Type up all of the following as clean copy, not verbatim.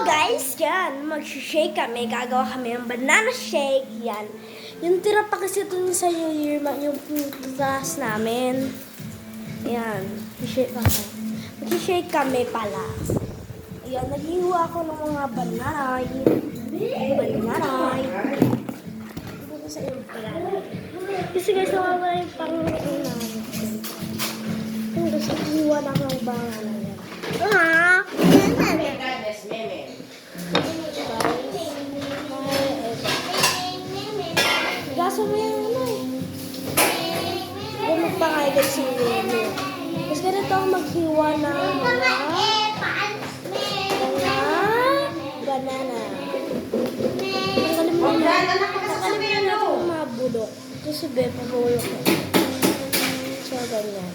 guys, yan. Mag-shake kami. Gagawa kami ng banana shake. Yan. Yung tira pa kasi ito sa New Year, yung class namin. Yan. Mag-shake kami pala. Ayan, naghihiwa ako ng mga banana. Banana. Ito sa iyo pala. Kasi guys, nawawala yung pang-ulan namin. Tapos naghihiwa na ako ng banana. Gaso mo yung ano eh. Hindi magpangagad si Lulu. Tapos ganito ako maghiwa ng mga banana. Nakalimutan na itong mga bulok. Kasi pabulok ko. So, ganyan.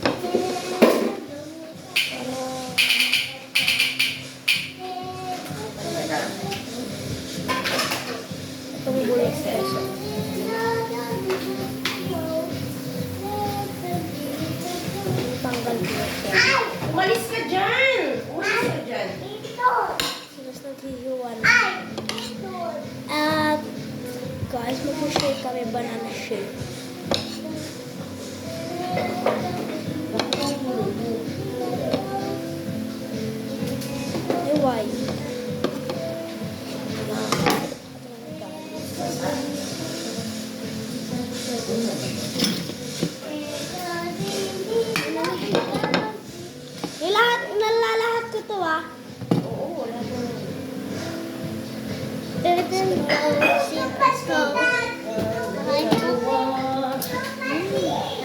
Itong bulok sa eso. Tanggal ko siya. Umalis ka dyan! Umalis ka dyan! Tapos naghihiwa na. At guys, mag-shake kami banana shake. Ay, why? Nalalahat ko to ah. Oo, wala ko.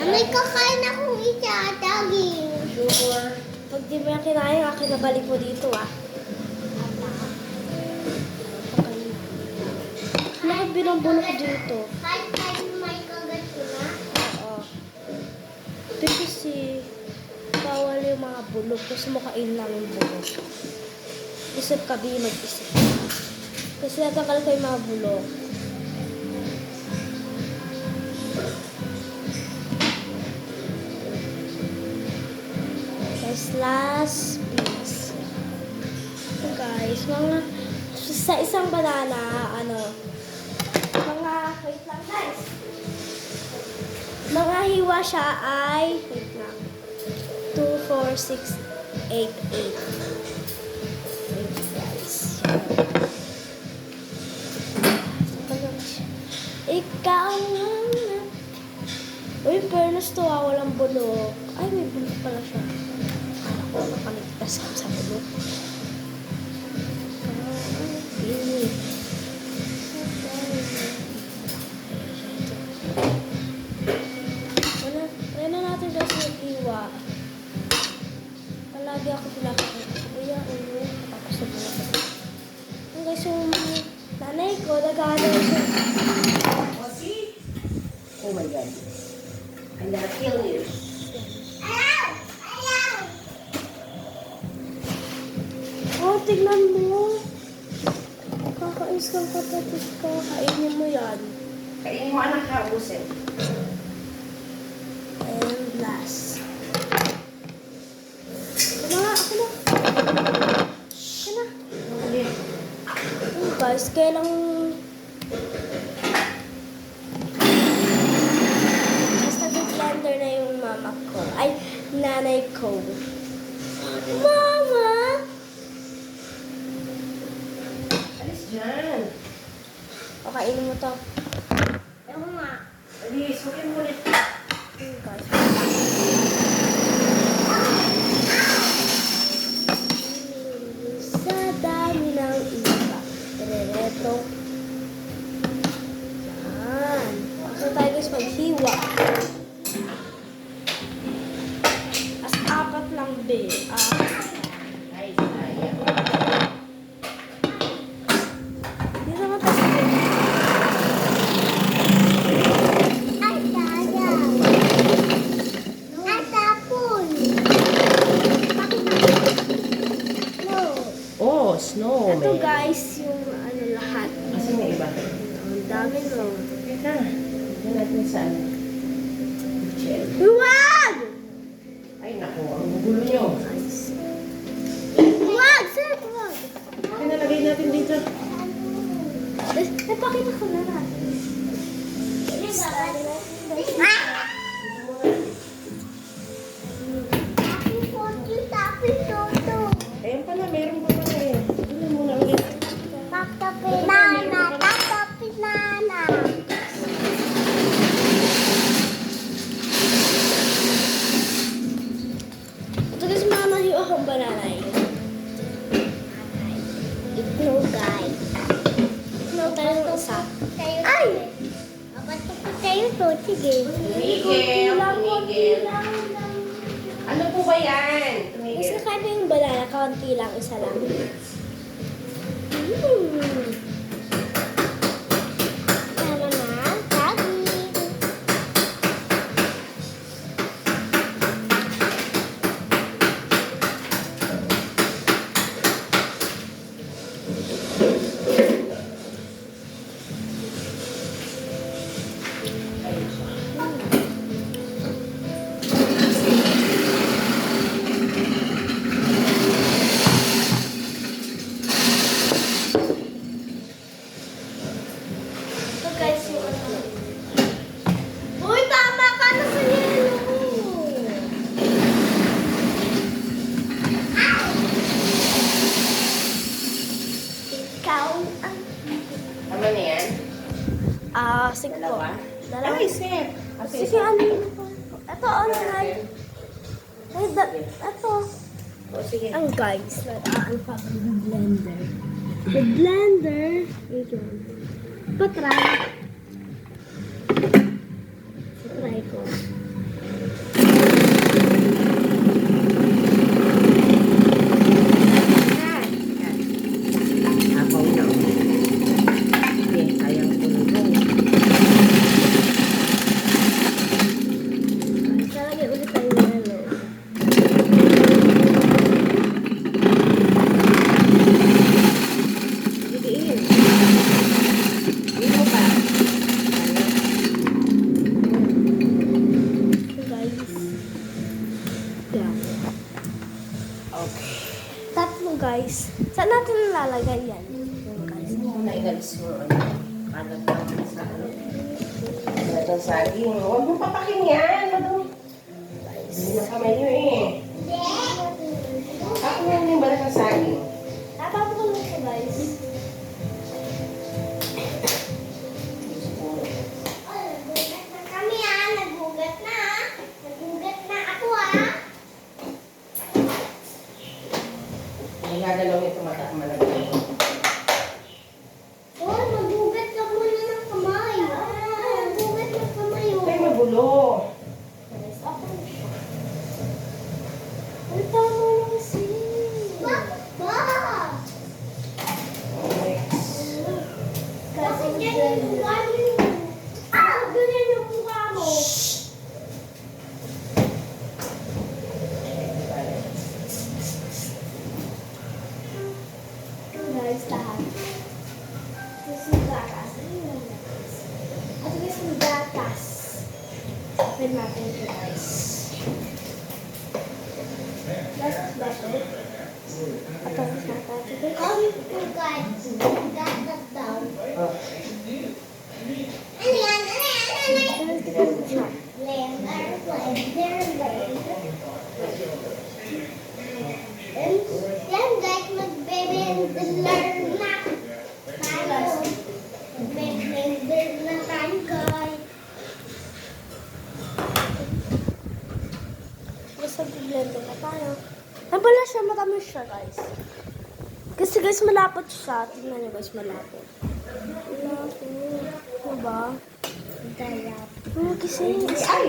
May kakain akong isa, daging. Sure. Pag di mo yan kinain, akin nabalik mo dito ah. Bakit binambulok ko dito? Kahit may kagat ko na. Oo. Kasi bawal yung mga bulok. Gusto mo kain lang yung bulok. Isip ka, Bi, mag-isip. Kasi natakal ko yung mga bulok. Guys, last piece. So guys, mga sa isang banana, mga, wait lang guys. Mga hiwa siya ay, wait lang, 2, 4, 6, 8, 8. Wait guys. Ikaw lang. Uy, fairness to ah, walang bulok. Ay, may bulok pala siya. Akala ko nakaligtas ako sa bulok. Try na natin guys mag-iwa. Palagi ako pinapakita. Kuya, ulo. Tapos sa bulok. Yung guys, yung nanay ko, nag-ano siya. Oh my God. I'm gonna kill you. Oh, tignan mo. Kakais kang kapatid ko. Kainin mo yan. Kainin mo anak ka, ubusin. And last. Ano nga, ako na. Ako na. Oh, guys, kailang... Basta nag-blender na yung mama ko. Ay, nanay ko. Mama! Alis dyan. O, kainin mo to. Ako nga. Alis, huwag mo ulit. Oh, guys. Sa dami ng iba. Rereto. Yan. So tayo guys maghiwa. As apat lang be. Ay, sayang. Hindi naman tayo. Ay, sayang. At tapon. No. Oh, snow, Ito man. guys yung lahat. Kasi may iba. Ang dami no. Teka, yan natin sa ano. Michelle. Huwag! Ay, naku, ang gugulo nyo. Huwag! Sir, huwag! Pinalagay Lagay natin dito. Napakita ko na natin. Tapi foto, tapi foto. Ayun pala, meron pa pala eh. Ano muna ulit? Tata pinana, tata pinana. Ito guys, mamahiyo akong banana yun. Ito guys. Ito tayo ng isa. Tayo. Ay! Abato ko tayo to. Sige. Tumigil, tumigil. Ano po ba yan? Mas Tumigil. nakain yung banana, kaunti lang, isa lang. Tama na. Sabi. Ito guys, yung ano. Uy, tama ka na sa yellow! Ikaw ang Tama na yan? Sige po. Dalawa? Dalawa. Ay, set. Sige, ano yun po? Ito, ano na yun? Ay, ito. O, sige. Ang guys, nag-unpack ng blender. The blender. Wait lang. Patry. Patry ko. Apaw na. Sige, sayang ko na po. Lalagay ulit tayo ng yellow. Didiin. Dito pa. So guys. Yeah. Okay. Tatlo guys. Saan natin lalagay yan? Yung guys. Hindi mo na inalis mo ano. Kalat lang sa ano. Kalat ng saging. Huwag mo papakin yan. Madumi. Hindi na kamay nyo eh. Ako na yung balat ng saging. Tapos ko lang siya guys. Nagugat na kami ah. Nagugat na ah. Nagugat na ako ah. Hindi gagalaw ito malagay. Oh, nagugat ka muna ng kamay. Nagugat ng kamay oh. Ay, magulo. Guys, okay na siya. Ay, tama na kasi. Bakit ba? Next. Bakit ganyan yung mukha niyo? Ah, ganyan yung mukha mo. Guys, lahat. Tapos yung gatas. Ano yung gatas? At guys, yung gatas. Open natin ito guys. Last bottle. Ito, natin. Guys, gatas daw. Oh. Ano yan? Ano yan? Ano yan? Tapos ito yung siya. Blender, blender. Yan guys, magbe-blender na tayo. Magbe-blender na tayo guys. Basta blender na tayo. Napala siya, matamis siya guys. Kasi guys, malapot siya. Tingnan niyo guys, malapot. Malapot. Diba? Kasi, Ay!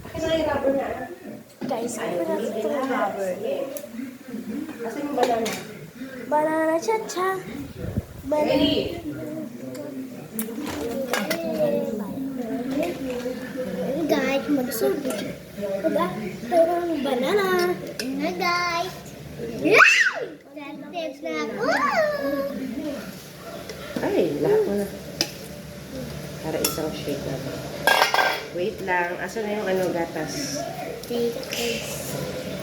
Akin na yung rubber na. guys, open natin itong rubber. Kasi yung banana. Banana cha-cha. Banana. Ready? Guys, magsugod. Diba? Mayroong banana. Na guys. Test na ako. Ay, lahat mo na. Para isang shake na. Wait lang. Asa na yung ano, gatas? Take this.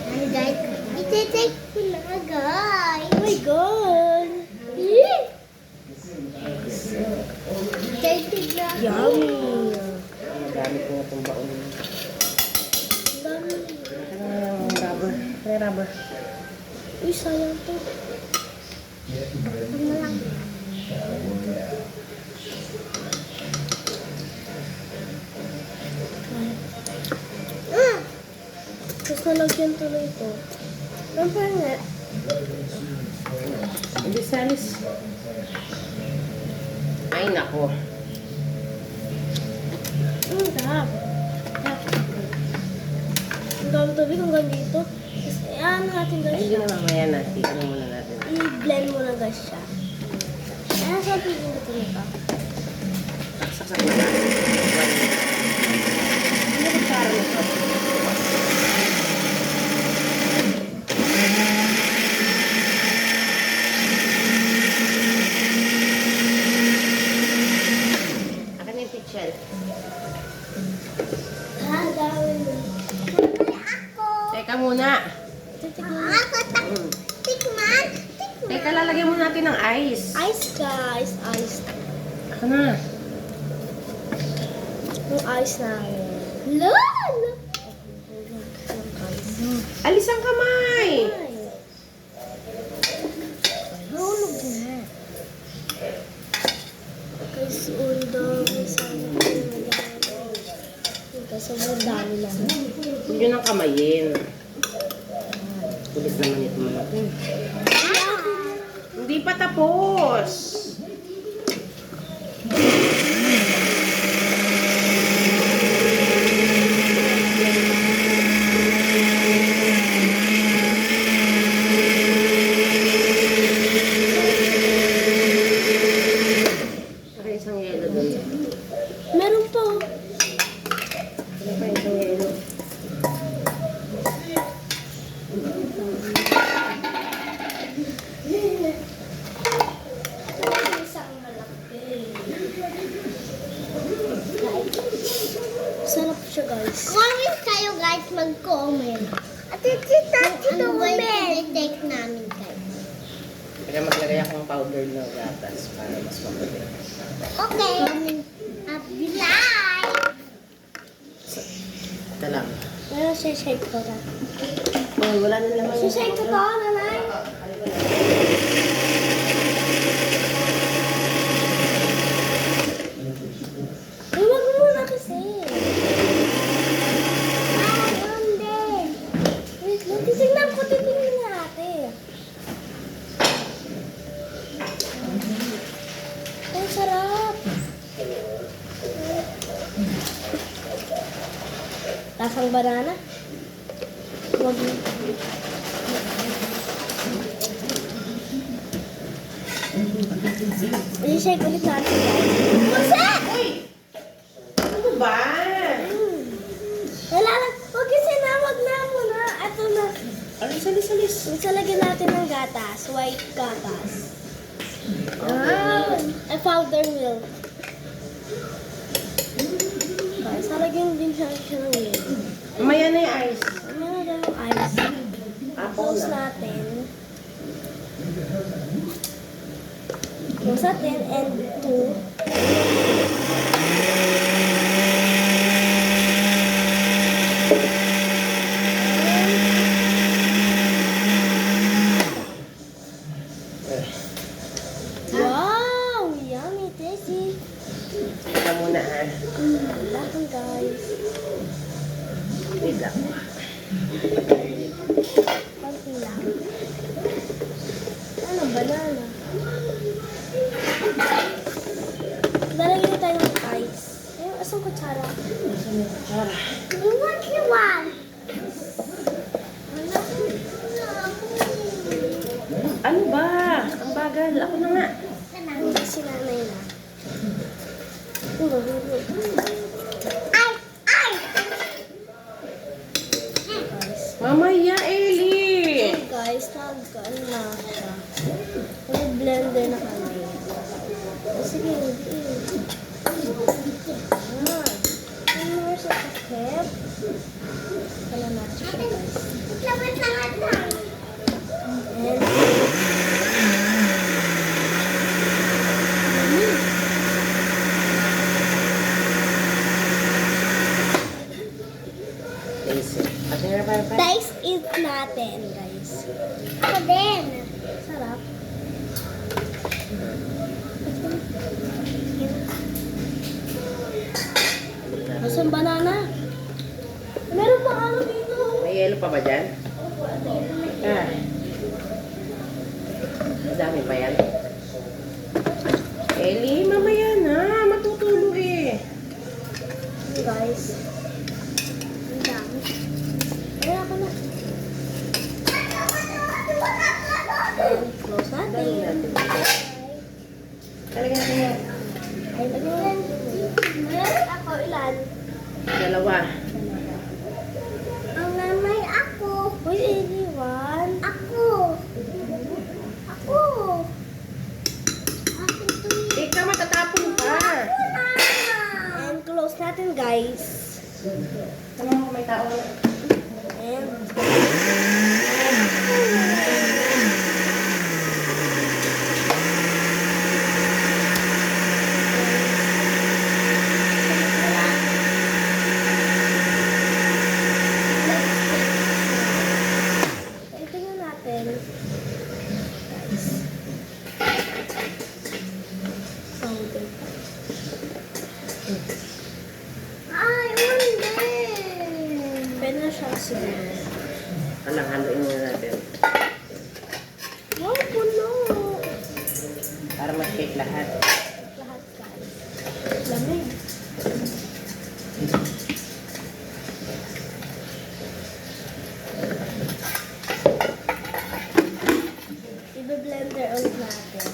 Ay guys, iti-take ko na guys. Oh my God! rubber. Uy, sayang to. Ano na lang. Tapos nalagyan tuloy ito. Ang pangit. Hindi salis. Ay, nako. Ang sarap. Ang dami tubig hanggang dito. Tapos, ano natin guys Ay, hindi siya. na mamaya na. Tignan muna natin. I-blend mo na guys siya. Ano sa piging dito nito? Saksak na natin. Ano ba parang ito? Akin yung pitchel. Gagawin mo. Ako. Teka muna. Titignan. Ako. Mm. Tikman. Teka, lalagyan muna natin ng ice. Ice guys, ice. Ako na. Yung ice namin. Lol. Alis ang kamay. Hulog na. Guys, undo. Sobrang dami lang. Huwag nyo nang kamayin. Kulit naman ito mga ito. Hindi pa tapos. Saka isang yelo doon. Meron pa. Oh. Ano pa isang yelo? Isang malaki. Sarap siya guys. Comment kayo guys, mag-comment. At ano ba yung take namin guys? Kaya maglagay akong powder ng gatas para mas mabuti. Okay. At bilay. Ito lang. Pero shake ko na. Oh, wala na naman. Shake ko to, nanay. Ay, wag mo muna kasi. Ayun din. Wait lang, titignan ko, titignan natin. Ang sarap. Lasang banana? Wag mo. I-shake ulit natin guys. Pusa! Uy! Ano ba? Wala lang. Huwag kasi na, wag na muna. Ito na. Alis, alis, alis. Isa lagyan natin ng gatas. White gatas. Powder milk. Isa lagyan din siya ng milk. Mamaya na yung ice. Ano na daw yung ice? Apo Close na. natin. Close natin and 2. Wow! Yummy, tasty. Teka muna ha. Lahat guys. Wait lang. Konti lang. Ano, banana? Lalagyan tayo ng ice. Ayun, asang kutsara? Tara. What you want? Ano ba? Ang bagal. Ako na nga. Hindi si nanay na. Ay! Ay! Guys. Mamaya, Ellie! Guys, nag-ano na siya. Nag-blender na kami. Sige, hindi. Ayan. Ano mo sa takip? Wala na siya, guys. Labas na nga tayo. And Taste it. Pati na para. dice it natin, guys. pa ba dyan? Ah. Madami pa yan. Ellie, mamaya na. Matutulo eh. Guys. Ang dami. Ay, ako na. Close natin. Talaga natin yan. Ay, lagyan. Ako, ilan? Dalawa. Ang nanay ako. Uy, anyone? Ako. Ako. Ako to yun. Ikaw, matatapon ka. And close natin, guys. Ano mo may tao na? And tingnan natin. Powder. Ay, hindi. Pwede na siya siguro. Alang, haluin muna natin. Wow, puno! Para ma-shake lahat. Lahat, guys. Lamig. I-blender ulit natin.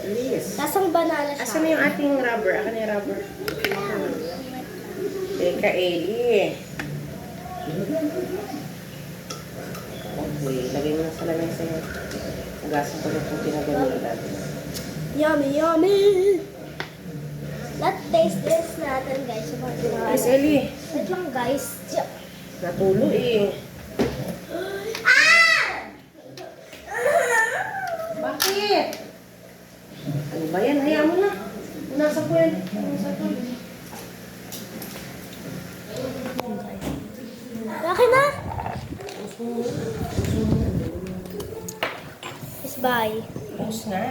Please. Lasang banana siya. Asan na yung ating rubber? Akan yung rubber? Teka, Ellie. Okay, lagay mo na sa lamay sa'yo. Agasan ko na itong pinagawa natin. Yummy, yummy! Let's taste this natin, guys. So, Yes, Ellie. wait lang, guys. Natulo eh. Bakit? Ano ba yan? Hayaan mo na. Nasa po yan. Nasa po. Laki na! Yes, bye. Tapos na.